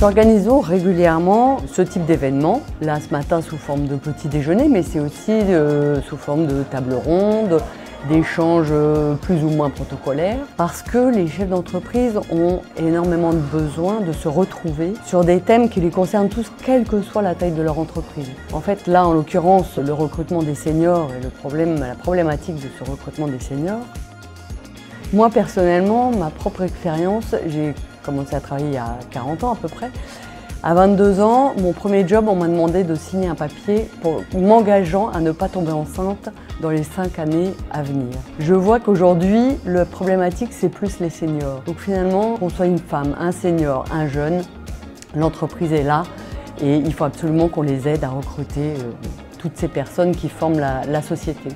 Nous organisons régulièrement ce type d'événement. Là, ce matin, sous forme de petit déjeuner, mais c'est aussi sous forme de table ronde, d'échanges plus ou moins protocolaires, parce que les chefs d'entreprise ont énormément de besoin de se retrouver sur des thèmes qui les concernent tous, quelle que soit la taille de leur entreprise. En fait, là, en l'occurrence, le recrutement des seniors et la problématique de ce recrutement des seniors. Moi, personnellement, ma propre expérience, j'ai commencé à travailler il y a 40 ans à peu près. À 22 ans, mon premier job, on m'a demandé de signer un papier pour m'engageant à ne pas tomber enceinte dans les 5 années à venir. Je vois qu'aujourd'hui, la problématique, c'est plus les seniors. Donc finalement, qu'on soit une femme, un senior, un jeune, l'entreprise est là et il faut absolument qu'on les aide à recruter toutes ces personnes qui forment la société.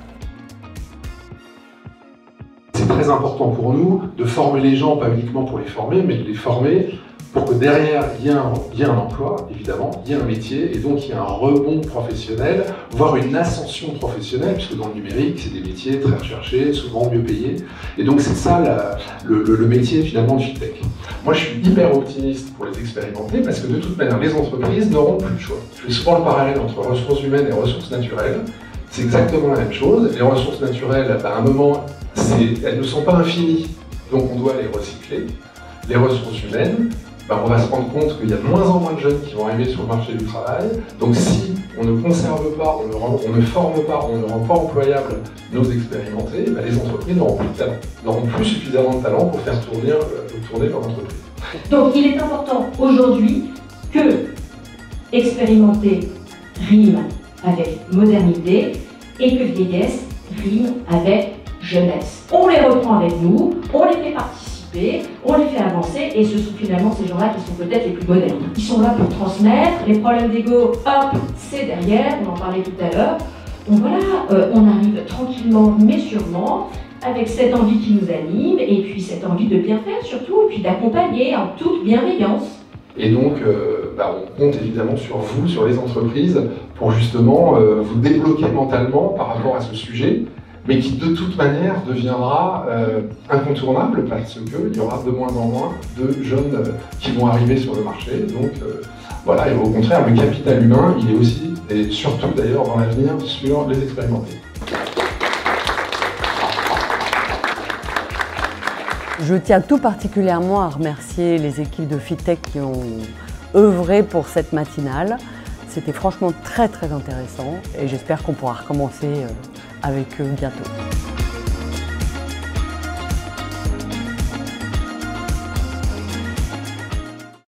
C'est très important pour nous de former les gens, pas uniquement pour les former, mais de les former pour que derrière, il y ait un emploi, évidemment, il y ait un métier, et donc il y a un rebond professionnel, voire une ascension professionnelle, puisque dans le numérique, c'est des métiers très recherchés, souvent mieux payés. Et donc c'est ça le métier finalement de FITech. Moi je suis hyper optimiste pour les expérimenter, parce que de toute manière, les entreprises n'auront plus de choix. Je fais souvent le parallèle entre ressources humaines et ressources naturelles. C'est exactement la même chose. Les ressources naturelles, à un moment, elles ne sont pas infinies, donc on doit les recycler. Les ressources humaines, on va se rendre compte qu'il y a de moins en moins de jeunes qui vont arriver sur le marché du travail. Donc si on ne conserve pas, on ne forme pas, on ne rend pas employables nos expérimentés, les entreprises n'auront plus de talent, n'auront plus suffisamment de talent pour faire tourner leur entreprise. Donc il est important aujourd'hui que expérimenter rime avec modernité et que vieillesse rime avec jeunesse. On les reprend avec nous, on les fait participer, on les fait avancer, et ce sont finalement ces gens-là qui sont peut-être les plus modernes. Ils sont là pour transmettre, les problèmes d'ego, hop, c'est derrière, on en parlait tout à l'heure. Donc voilà, on arrive tranquillement mais sûrement, avec cette envie qui nous anime, et puis cette envie de bien faire surtout, et puis d'accompagner en toute bienveillance. Et donc, on compte évidemment sur vous, sur les entreprises, pour justement vous débloquer mentalement par rapport à ce sujet, mais qui de toute manière deviendra incontournable parce qu'il y aura de moins en moins de jeunes qui vont arriver sur le marché. Donc voilà, et au contraire, le capital humain, il est aussi, et surtout d'ailleurs dans l'avenir, sur les expérimentés. Je tiens tout particulièrement à remercier les équipes de FITech qui ont œuvré pour cette matinale. C'était franchement très intéressant et j'espère qu'on pourra recommencer avec eux bientôt.